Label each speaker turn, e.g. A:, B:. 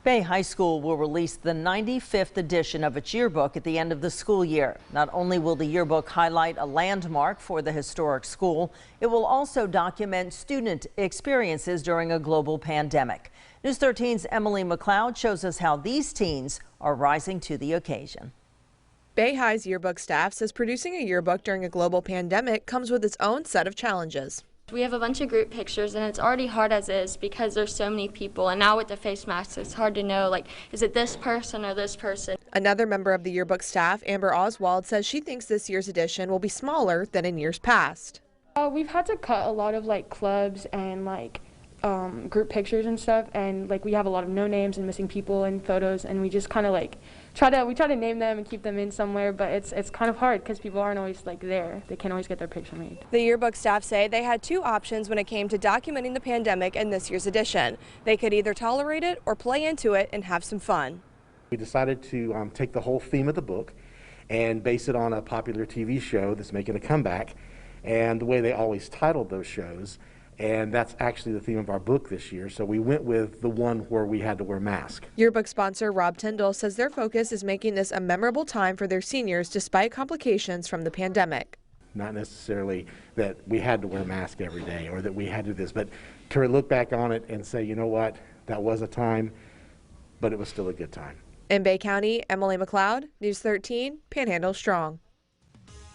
A: Bay High School will release the 95th edition of its yearbook at the end of the school year. Not only will the yearbook highlight a landmark for the historic school, it will also document student experiences during a global pandemic. News 13's Emily McLeod shows us how these teens are rising to the occasion.
B: Bay High's yearbook staff says producing a yearbook during a global pandemic comes with its own set of challenges.
C: We have a bunch of group pictures and it's already hard as is because there's so many people, and now with the face masks it's hard to know, like, is it this person or this person?
B: Another member of the yearbook staff, Amber Oswald, says she thinks this year's edition will be smaller than in years past.
D: We've had to cut a lot of clubs and group pictures and stuff, and we have a lot of no names and missing people in photos, and we just kind of try to name them and keep them in somewhere, but it's kind of hard because people aren't always there. They can't always get their picture made.
B: The yearbook staff say they had two options when it came to documenting the pandemic in this year's edition. They could either tolerate it or play into it and have some fun.
E: We decided to take the whole theme of the book and base it on a popular TV show that's making a comeback, and the way they always titled those shows. And that's actually the theme of our book this year, so we went with the one where we had to wear masks.
B: Yearbook sponsor Rob Tyndall says their focus is making this a memorable time for their seniors despite complications from the pandemic.
E: Not necessarily that we had to wear masks every day or that we had to do this, but to look back on it and say, you know what, that was a time, but it was still a good time.
B: In Bay County, Emily McLeod, News 13, Panhandle Strong.